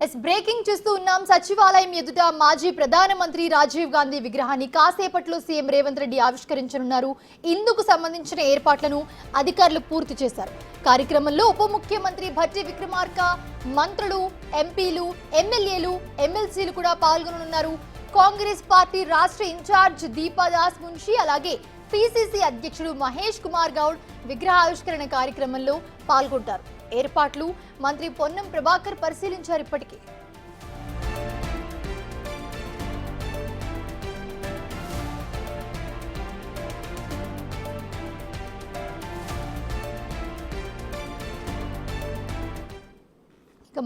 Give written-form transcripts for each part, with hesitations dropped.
Breaking చూస్తూ ఉన్నాం. సచివాలయం ఎదుట మాజీ ప్రధానమంత్రి రాజీవ్ గాంధీ విగ్రహాన్ని కాసేపట్లో సీఎం రేవంత్ రెడ్డి ఆవిష్కరించనున్నారు. ఇందుకు సంబంధించిన ఏర్పాట్లను అధికారులు పూర్తి చేశారు. కార్యక్రమంలో ఉప ముఖ్యమంత్రి భట్టి విక్రమార్క, మంత్రులు, ఎంపీలు, ఎమ్మెల్యేలు, ఎమ్మెల్సీలు కూడా పాల్గొననున్నారు. కాంగ్రెస్ పార్టీ రాష్ట్ర ఇన్ఛార్జ్ దీపాదాస్ మున్షి, అలాగే పిసిసి అధ్యక్షుడు మహేష్ కుమార్ గౌడ్ విగ్రహావిష్కరణ కార్యక్రమంలో పాల్గొంటారు. ఏర్పాట్లు మంత్రి పొన్నం ప్రభాకర్ పరిశీలించారు. ఇప్పటికే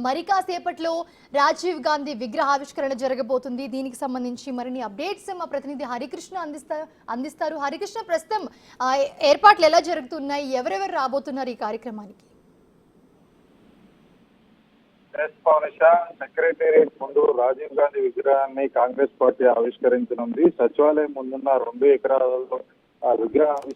మరి కాసేపట్లో రాజీవ్ గాంధీ విగ్రహావిష్కరణ జరగబోతుంది. దీనికి సంబంధించి మరిన్ని అప్డేట్స్ మా ప్రతినిధి హరికృష్ణ అందిస్తారు. హరికృష్ణ, ప్రస్తుతం ఏర్పాట్లు ఎలా జరుగుతున్నాయి, ఎవరెవరు రాబోతున్నారు ఈ కార్యక్రమానికి? సెక్రటేరియట్ ముందు రాజీవ్ గాంధీ విగ్రహాన్ని కాంగ్రెస్ పార్టీ ఆవిష్కరించనుంది. సచివాలయం ముందున్న 2 ఎకరాలలో ఆ విగ్రహం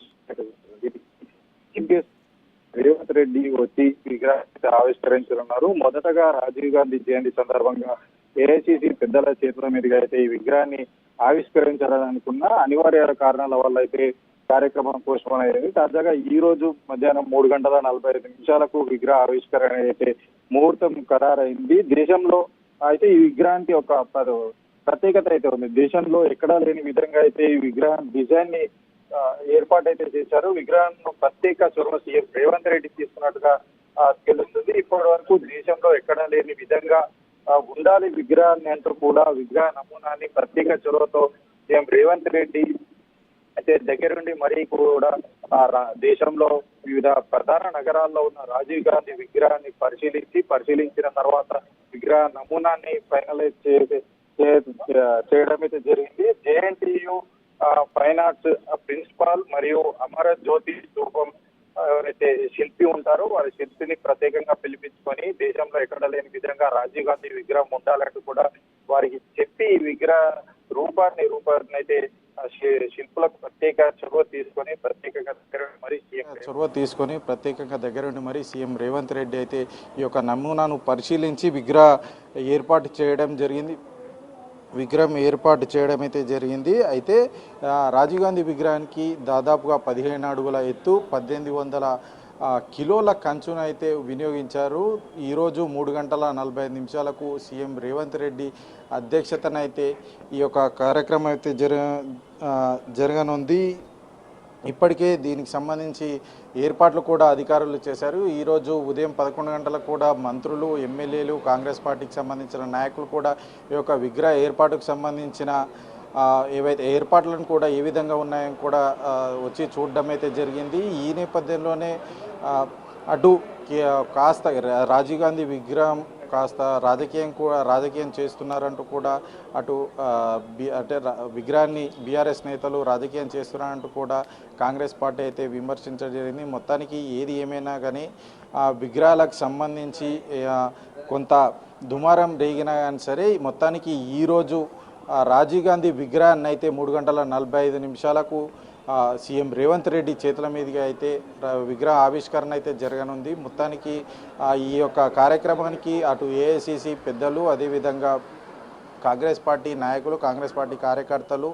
రేవంత్ రెడ్డి వచ్చి విగ్రహాన్ని ఆవిష్కరించనున్నారు. మొదటగా రాజీవ్ గాంధీ జయంతి సందర్భంగా ఏఐసిసి పెద్దల చేతుల మీదుగా అయితే ఈ విగ్రహాన్ని ఆవిష్కరించాలనుకున్న అనివార్య కారణాల వల్ల అయితే కార్యక్రమం పోస్ట్పోన్ అయ్యేది. తాజాగా ఈ రోజు మధ్యాహ్నం 3:45 విగ్రహ ఆవిష్కరణ అయితే ముహూర్తం ఖరారైంది. దేశంలో అయితే ఈ విగ్రహానికి ఒక ప్రత్యేకత అయితే ఉంది. దేశంలో ఎక్కడా లేని విధంగా అయితే ఈ విగ్రహం డిజైన్ ని ఏర్పాటైతే చేశారు. విగ్రహం ప్రత్యేక చొరవ సీఎం రేవంత్ రెడ్డి తీసుకున్నట్టుగా తెలుస్తుంది. ఇప్పటి వరకు దేశంలో ఎక్కడా లేని విధంగా ఉండాలి విగ్రహాన్ని అంటూ కూడా విగ్రహ నమూనాన్ని ప్రత్యేక చొరవతో సీఎం రేవంత్ రెడ్డి అయితే దగ్గరుండి మరీ కూడా దేశంలో వివిధ ప్రధాన నగరాల్లో ఉన్న రాజీవ్ గాంధీ విగ్రహాన్ని పరిశీలించిన తర్వాత విగ్రహ నమూనాన్ని ఫైనలైజ్ చేయడం అయితే జరిగింది. జేఎన్టీయు ఫైన్ ఆర్ట్స్ ప్రిన్సిపాల్ మరియు అమర జ్యోతి స్థూపం ఎవరైతే శిల్పి ఉంటారో వారి శిల్పిని ప్రత్యేకంగా పిలిపించుకొని దేశంలో ఎక్కడ లేని విధంగా రాజీవ్ గాంధీ విగ్రహం ఉండాలంటూ కూడా వారికి చెప్పి ఈ విగ్రహ రూపాన్ని అయితే శిల్పులకు ప్రత్యేక చొరవ తీసుకొని ప్రత్యేకంగా దగ్గరుండి మరి సీఎం రేవంత్ రెడ్డి అయితే ఈ యొక్క నమూనాను పరిశీలించి విగ్రహం ఏర్పాటు చేయడం అయితే జరిగింది. అయితే రాజీవ్ గాంధీ విగ్రహానికి దాదాపుగా 15 అడుగుల ఎత్తు, 1800 కిలోల కంచును అయితే వినియోగించారు. ఈరోజు 3:45 సీఎం రేవంత్ రెడ్డి అధ్యక్షతన అయితే ఈ యొక్క కార్యక్రమం అయితే జరగనుంది. ఇప్పటికే దీనికి సంబంధించి ఏర్పాట్లు కూడా అధికారులు చేశారు. ఈరోజు ఉదయం 11 గంటలకు కూడా మంత్రులు, ఎమ్మెల్యేలు, కాంగ్రెస్ పార్టీకి సంబంధించిన నాయకులు కూడా ఈ యొక్క విగ్రహ ఏర్పాటుకు సంబంధించిన ఏవైతే ఏర్పాట్లను కూడా ఏ విధంగా ఉన్నాయని కూడా వచ్చి చూడడం అయితే జరిగింది. ఈ నేపథ్యంలోనే అటు కాస్త రాజీవ్ గాంధీ విగ్రహం కాస్త రాజకీయం చేస్తున్నారంటూ కూడా అటు అంటే విగ్రహాన్ని బీఆర్ఎస్ నేతలు రాజకీయం చేస్తున్నారంటూ కూడా కాంగ్రెస్ పార్టీ అయితే విమర్శించడం జరిగింది. మొత్తానికి ఏది ఏమైనా కానీ విగ్రహాలకు సంబంధించి కొంత దుమారం రేగినా కానీ సరే, మొత్తానికి ఈరోజు రాజీవ్ గాంధీ విగ్రహాన్ని అయితే 3:45 సీఎం రేవంత్ రెడ్డి చేతుల మీదుగా అయితే విగ్రహ ఆవిష్కరణ అయితే జరగనుంది. మొత్తానికి ఈ యొక్క కార్యక్రమానికి అటు ఏఐసిసి పెద్దలు, అదేవిధంగా కాంగ్రెస్ పార్టీ నాయకులు, కాంగ్రెస్ పార్టీ కార్యకర్తలు,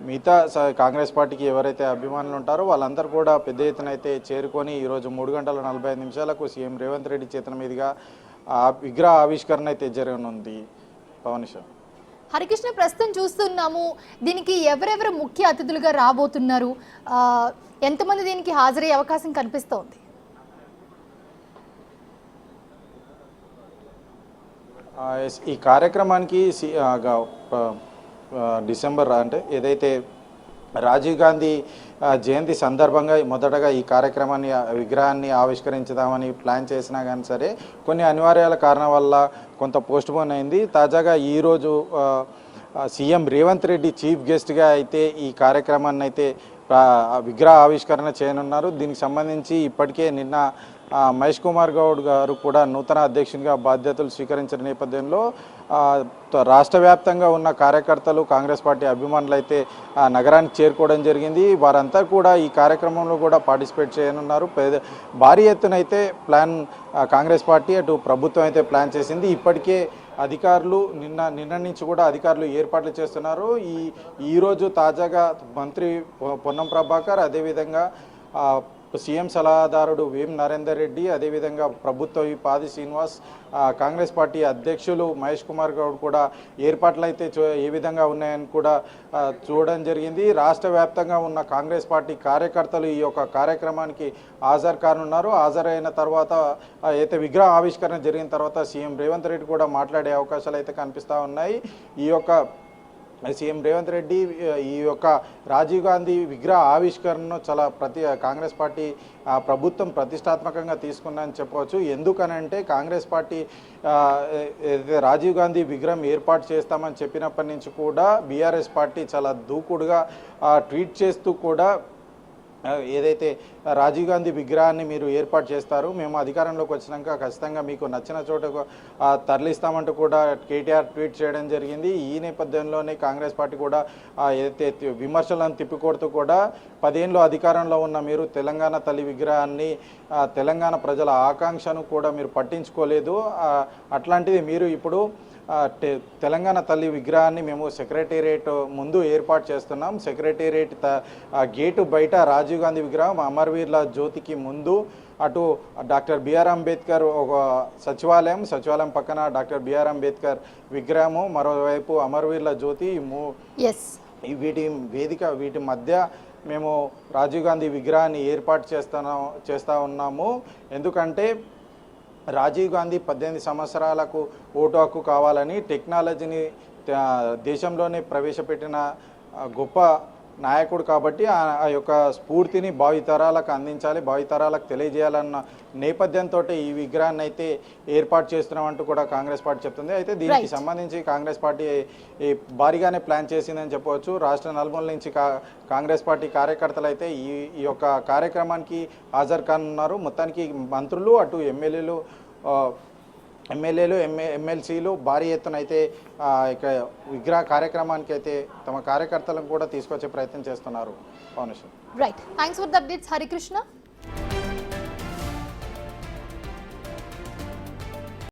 మిగతా కాంగ్రెస్ పార్టీకి ఎవరైతే అభిమానులు ఉంటారో వాళ్ళందరూ కూడా పెద్ద ఎత్తున అయితే చేరుకొని ఈరోజు 3:45 సీఎం రేవంత్ రెడ్డి చేతుల మీదుగా విగ్రహ ఆవిష్కరణ అయితే జరగనుంది. పవనిష. హరికృష్ణ, ప్రస్తుతం చూస్తున్నాము, దీనికి ఎవరెవరు ముఖ్య అతిథులుగా రాబోతున్నారు, ఎంతమంది దీనికి హాజరయ్యే అవకాశం కనిపిస్తోంది? ఈ కార్యక్రమానికి డిసెంబర్ అంటే ఏదైతే రాజీవ్ గాంధీ జయంతి సందర్భంగా మొదటగా ఈ విగ్రహాన్ని ఆవిష్కరించుదామని ప్లాన్ చేసినా కానీ సరే కొన్ని అనివార్యాల కారణం వల్ల కొంత పోస్ట్పోన్ అయింది. తాజాగా ఈరోజు సీఎం రేవంత్ రెడ్డి చీఫ్ గెస్ట్గా అయితే ఈ కార్యక్రమాన్ని అయితే విగ్రహ ఆవిష్కరణ చేయనున్నారు. దీనికి సంబంధించి ఇప్పటికే నిన్న మహేష్ కుమార్ గౌడ్ గారు కూడా నూతన అధ్యక్షునిగా బాధ్యతలు స్వీకరించిన నేపథ్యంలో రాష్ట్ర వ్యాప్తంగా ఉన్న కార్యకర్తలు కాంగ్రెస్ పార్టీ అభిమానులు అయితే నగరానికి చేరుకోవడం జరిగింది. వారంతా కూడా ఈ కార్యక్రమంలో కూడా పార్టిసిపేట్ చేయనున్నారు. భారీ ఎత్తున అయితే ప్లాన్ కాంగ్రెస్ పార్టీ అటు ప్రభుత్వం అయితే ప్లాన్ చేసింది. ఇప్పటికే అధికారులు నిన్న నుంచి కూడా అధికారులు ఏర్పాట్లు చేస్తున్నారు. ఈరోజు తాజాగా మంత్రి పొన్నం ప్రభాకర్, అదేవిధంగా సీఎం సలహాదారుడు వేం నరేందర్ రెడ్డి, అదేవిధంగా ప్రభుత్వ పాది శ్రీనివాస్, కాంగ్రెస్ పార్టీ అధ్యక్షులు మహేష్ కుమార్ గౌడ్ కూడా ఏర్పాట్లు అయితే ఏ విధంగా ఉన్నాయని కూడా చూడడం జరిగింది. రాష్ట్ర వ్యాప్తంగా ఉన్న కాంగ్రెస్ పార్టీ కార్యకర్తలు ఈ యొక్క కార్యక్రమానికి హాజరు కానున్నారు. హాజరైన తర్వాత అయితే విగ్రహ ఆవిష్కరణ జరిగిన తర్వాత సీఎం రేవంత్ రెడ్డి కూడా మాట్లాడే అవకాశాలు అయితే కనిపిస్తూ ఉన్నాయి. ఈ యొక్క సీఎం రేవంత్ రెడ్డి ఈ యొక్క రాజీవ్ గాంధీ విగ్రహ ఆవిష్కరణను చాలా కాంగ్రెస్ పార్టీ ప్రభుత్వం ప్రతిష్టాత్మకంగా తీసుకుందని చెప్పవచ్చు. ఎందుకనంటే కాంగ్రెస్ పార్టీ రాజీవ్ గాంధీ విగ్రహం ఏర్పాటు చేస్తామని చెప్పినప్పటి నుంచి కూడా బీఆర్ఎస్ పార్టీ చాలా దూకుడుగా ట్వీట్ చేస్తూ కూడా ఏదైతే రాజీవ్ గాంధీ విగ్రహాన్ని మీరు ఏర్పాటు చేస్తారు, మేము అధికారంలోకి వచ్చినాక ఖచ్చితంగా మీకు నచ్చిన చోటకు తరలిస్తామంటూ కూడా కేటీఆర్ ట్వీట్ చేయడం జరిగింది. ఈ నేపథ్యంలోనే కాంగ్రెస్ పార్టీ కూడా ఏదైతే విమర్శలను తిప్పికొడుతూ కూడా 10 ఏళ్ళు అధికారంలో ఉన్న మీరు తెలంగాణ తల్లి విగ్రహాన్ని, తెలంగాణ ప్రజల ఆకాంక్షను కూడా మీరు పట్టించుకోలేదు. అట్లాంటిది మీరు ఇప్పుడు తెలంగాణ తల్లి విగ్రహాన్ని మేము సెక్రటేరియట్ ముందు ఏర్పాటు చేస్తున్నాం. సెక్రటేరియట్ గేటు బయట రాజీవ్ గాంధీ విగ్రహం, అమరవీరుల జ్యోతికి ముందు అటు డాక్టర్ బిఆర్ అంబేద్కర్ ఒక సచివాలయం పక్కన డాక్టర్ బిఆర్ అంబేద్కర్ విగ్రహము, మరోవైపు అమరవీరుల జ్యోతి, వీటి మధ్య మేము రాజీవ్ గాంధీ విగ్రహాన్ని ఏర్పాటు చేస్తూ ఉన్నాము. ఎందుకంటే రాజీవ్ గాంధీ 18 సంవత్సరాలకు ఓటు హక్కు కావాలని టెక్నాలజీని దేశంలోనే ప్రవేశపెట్టిన గొప్ప నాయకుడు కాబట్టి ఆ యొక్క స్ఫూర్తిని భావితరాలకు అందించాలి, భావితరాలకు తెలియజేయాలన్న నేపథ్యంతో ఈ విగ్రహాన్ని అయితే ఏర్పాటు చేస్తున్నామంటూ కూడా కాంగ్రెస్ పార్టీ చెప్తుంది. అయితే దీనికి సంబంధించి కాంగ్రెస్ పార్టీ భారీగానే ప్లాన్ చేసిందని చెప్పవచ్చు. రాష్ట్ర నలుమూల నుంచి కాంగ్రెస్ పార్టీ కార్యకర్తలు అయితే ఈ యొక్క కార్యక్రమానికి హాజరు కానున్నారు. మొత్తానికి మంత్రులు, అటు ఎమ్మెల్యేలు, ఎమ్మెల్సీలు భారీ ఎత్తున అయితే ఇక విగ్రహ కార్యక్రమానికి అయితే తమ కార్యకర్తలను కూడా తీసుకొచ్చే ప్రయత్నం చేస్తున్నారు. Right, thanks for the updates Harikrishna.